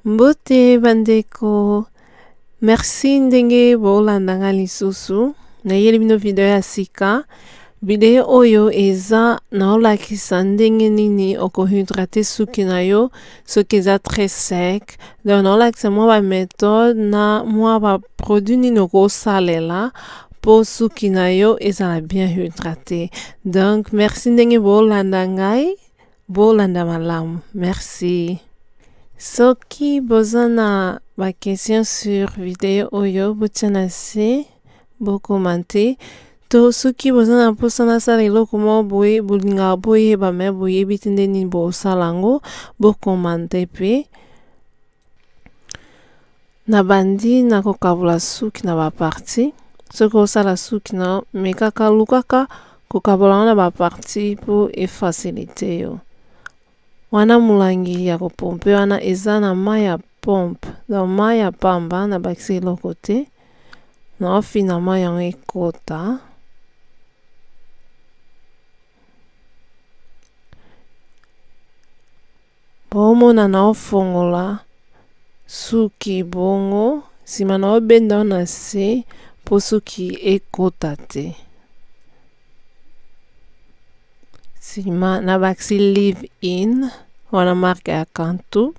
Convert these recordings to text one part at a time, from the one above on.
Mbote bandeko, merci ndenge bolandanga lisusu nayeli bino video ya sika. Video oyo eza naolakisa ndenge nini okohydrate suki na yo soki eza très sec. Donc naolakisa mwa ba méthode na mwa ba produit nini okosalela po suki na yo ezala bien hydraté. Donc merci ndenge bolanda ngai, bolanda malamu. Merci. Soki boza na ba question sur video oyo botia na se, bo commenter. To soki boza na mposa nasala eloko moko boye bolingaka boyeba me boyebi te nde nini bosala yango, bo commenter mpe. Na bandi na kokabula suki na ba parti. Soki osala suki na me kaka lukaka kokabula yango na ba parti po efacilite yo. Wana mulangi ya kopompe wana eza na mai ya pompe. Donc mai ya pamba na bakisi eloko te. Na ofina mai yango ekota. Bomona na ofongola suki bongo, sima na obenda na se po suki ekota te. Sima na bakisi leave in, wana marque ya Kantu.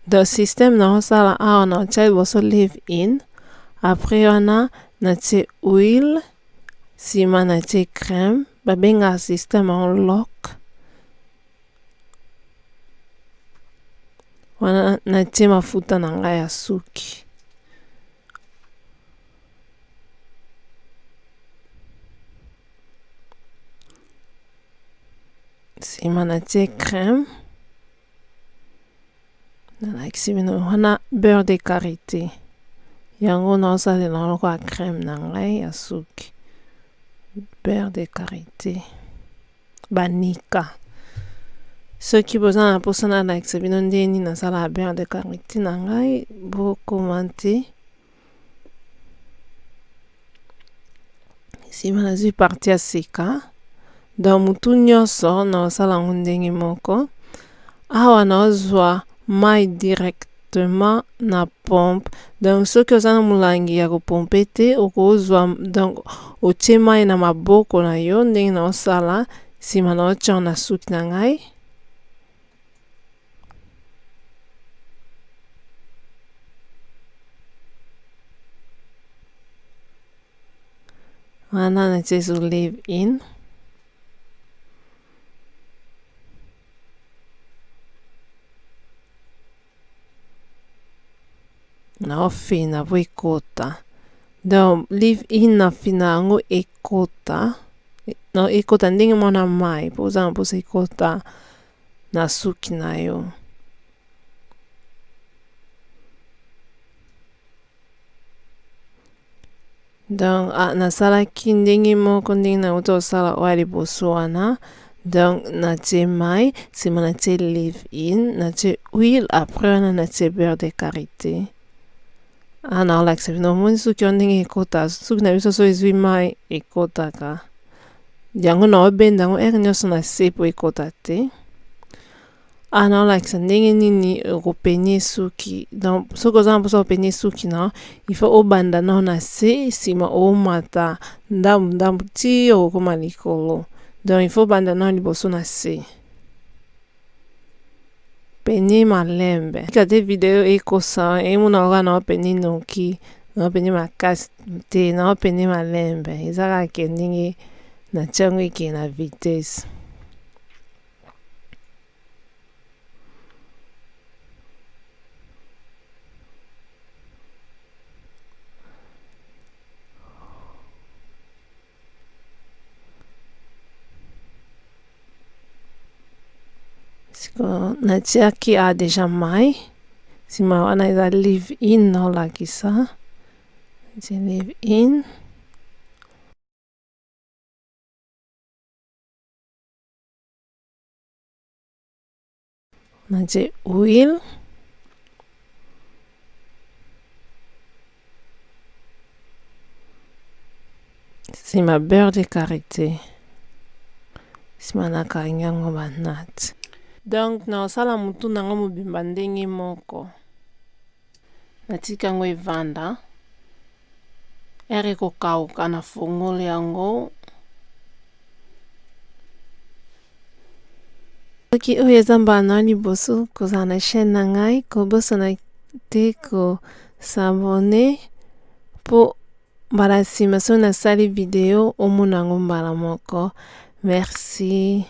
The system na osala awa na otia liboso leave in. Après wana natie huile, sima natie crème, babenga system en lock. Wana natie mafuta na ngai ya suki. Sima natie crème. Nalakisi bino wana beurre de karité. Yango na osalela loko ya crème na ngai ya suki. Beurre de karité. Banika. Soki boza na mposa nalakisa bino ndenge nini nasala beurre de karité na ngai, bo commenter. Sima nazwi parti ya sika. Donc mutu nyonso na osala yango ndenge moko. Awa na ozwa mai directement na pompe. Donc soki oza na mulangi ya kopompe te, okozwa donc otie mai na maboko na yo ndenge na osala, sima na otia na suki na ngai. Wana natie sur leave in. Na ofina po ekota. Donc leave in na fina yango ekota. No ekota ndenge mwana mai. Po oza na mposa ekota na suki na yo. Donc nasalaki ndenge moko ndenge na uta osala oya liboso wana. Donc natie mai, sima natie leave in, natie huile, après wana natie beurre de karité. Na olakisa bino omoni suki yo ndenge ekota, suki na biso so ezwi mai ekotaka. Yango na obenda yango ere nyonso na se po ekota te. Na olakisa ndenge nini okopenye suki. Donc soki oza na mposa openye suki na, il faut obanda na na se, sima omata ndambu ti okoma likolo. Donc il faut banda na liboso na se. Penye malembe. Kate video ekosa, muna oka na openye noki, na openye makasi te, na openye malembe. Ezaka ke ndenge na tiango eke na vitesse. Siko natiaki deja mai. Sima wana eza leave in na olakisa. Natie leave in. Natie huile. C'est ma beurre de karité. nsima nakangi yango banati. Donc naosala mutu nango mobimba ndenge moko, natika yango evanda ere kokauka, nafungoli yango. Soki oyo eza mbala na liboso kozala na chaîne na ngai, kobosana te kosabone po mbala nsima so nasali video omona yango mbala moko. Merci.